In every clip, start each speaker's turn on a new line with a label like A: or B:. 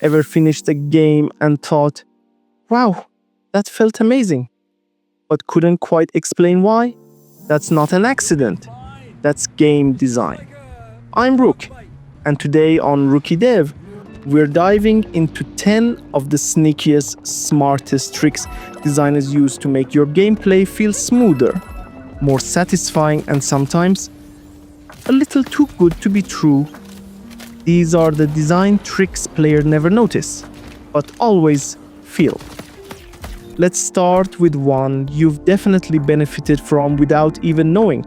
A: Ever finished a game and thought, wow, that felt amazing, but couldn't quite explain why? That's not an accident. That's game design. I'm Rook, and today on Rookie Dev, we're diving into 10 of the sneakiest, smartest tricks designers use to make your gameplay feel smoother, more satisfying, and sometimes a little too good to be true. These are the design tricks players never notice, but always feel. Let's start with one you've definitely benefited from without even knowing.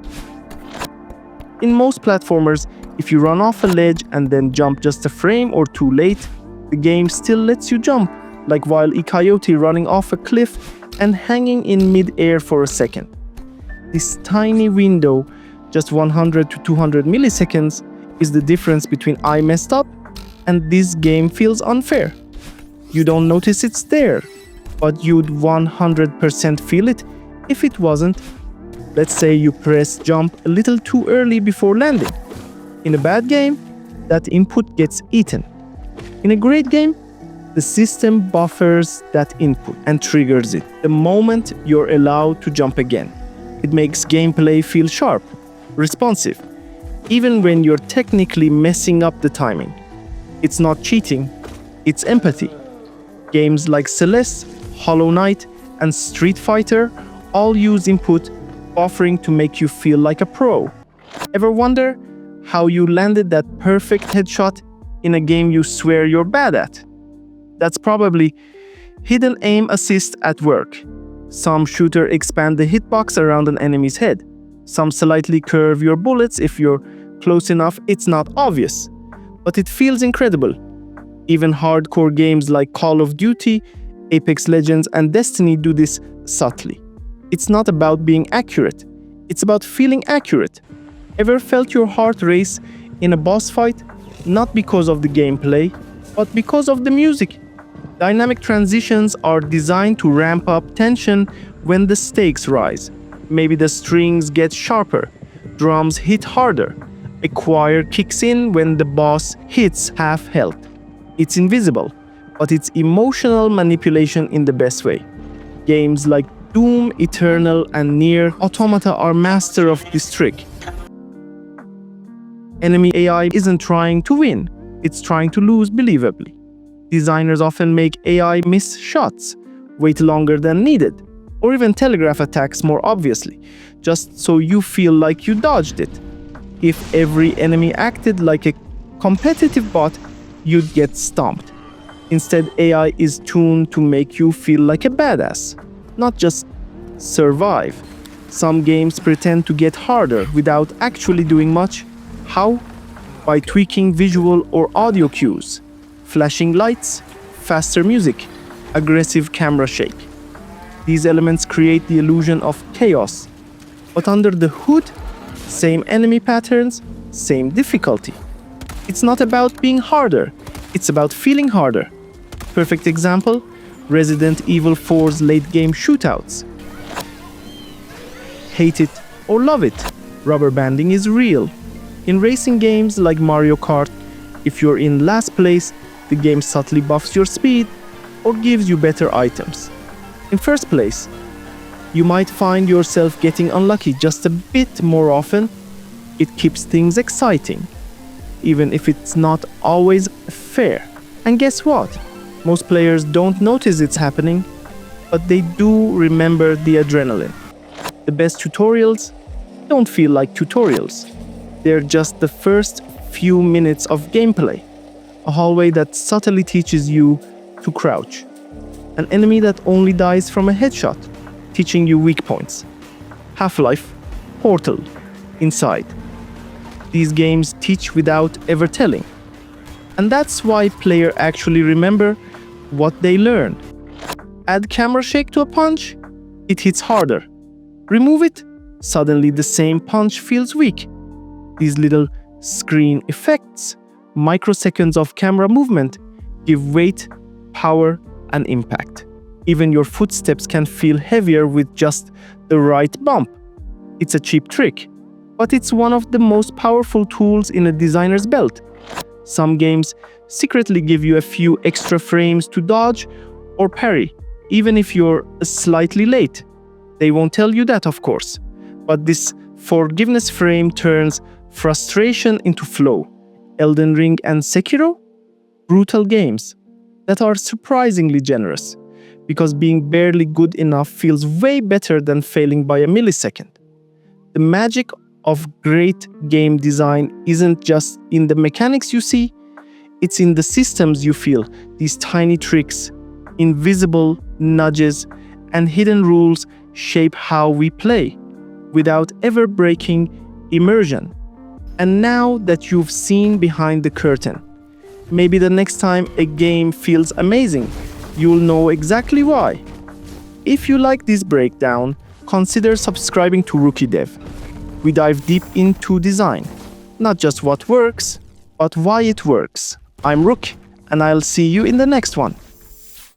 A: In most platformers, if you run off a ledge and then jump just a frame or two late, the game still lets you jump, like Wile E. Coyote running off a cliff and hanging in mid-air for a second. This tiny window, just 100 to 200 milliseconds, is the difference between I messed up and this game feels unfair. You don't notice it's there, but you'd 100% feel it if it wasn't. Let's say you press jump a little too early before landing. In a bad game, that input gets eaten. In a great game, the system buffers that input and triggers it the moment you're allowed to jump again. It makes gameplay feel sharp, responsive, even when you're technically messing up the timing. It's not cheating, it's empathy. Games like Celeste, Hollow Knight, and Street Fighter all use input buffering to make you feel like a pro. Ever wonder how you landed that perfect headshot in a game you swear you're bad at? That's probably hidden aim assist at work. Some shooters expand the hitbox around an enemy's head. Some slightly curve your bullets. If you're close enough, it's not obvious, but it feels incredible. Even hardcore games like Call of Duty, Apex Legends, and Destiny do this subtly. It's not about being accurate, it's about feeling accurate. Ever felt your heart race in a boss fight? Not because of the gameplay, but because of the music. Dynamic transitions are designed to ramp up tension when the stakes rise. Maybe the strings get sharper, drums hit harder, a choir kicks in when the boss hits half health. It's invisible, but it's emotional manipulation in the best way. Games like Doom, Eternal, and Nier Automata are master of this trick. Enemy AI isn't trying to win, it's trying to lose believably. Designers often make AI miss shots, wait longer than needed, or even telegraph attacks more obviously, just so you feel like you dodged it. If every enemy acted like a competitive bot, you'd get stomped. Instead, AI is tuned to make you feel like a badass, not just survive. Some games pretend to get harder without actually doing much. How? By tweaking visual or audio cues, flashing lights, faster music, aggressive camera shake. These elements create the illusion of chaos, but under the hood, same enemy patterns, same difficulty. It's not about being harder, it's about feeling harder. Perfect example, Resident Evil 4's late-game shootouts. Hate it or love it, rubber banding is real. In racing games like Mario Kart, if you're in last place, the game subtly buffs your speed or gives you better items. In first place, you might find yourself getting unlucky just a bit more often. It keeps things exciting, even if it's not always fair. And guess what? Most players don't notice it's happening, but they do remember the adrenaline. The best tutorials don't feel like tutorials. They're just the first few minutes of gameplay. A hallway that subtly teaches you to crouch. An enemy that only dies from a headshot, teaching you weak points. Half-Life, Portal, Inside. These games teach without ever telling. And that's why players actually remember what they learned. Add camera shake to a punch, it hits harder. Remove it, suddenly the same punch feels weak. These little screen effects, microseconds of camera movement, give weight, power, and impact. Even your footsteps can feel heavier with just the right bump. It's a cheap trick, but it's one of the most powerful tools in a designer's belt. Some games secretly give you a few extra frames to dodge or parry, even if you're slightly late. They won't tell you that, of course. But this forgiveness frame turns frustration into flow. Elden Ring and Sekiro? Brutal games that are surprisingly generous, because being barely good enough feels way better than failing by a millisecond. The magic of great game design isn't just in the mechanics you see, it's in the systems you feel. These tiny tricks, invisible nudges, and hidden rules shape how we play without ever breaking immersion. And now that you've seen behind the curtain, maybe the next time a game feels amazing, you'll know exactly why. If you like this breakdown, consider subscribing to Rookie Dev. We dive deep into design, not just what works, but why it works. I'm Rook, and I'll see you in the next one.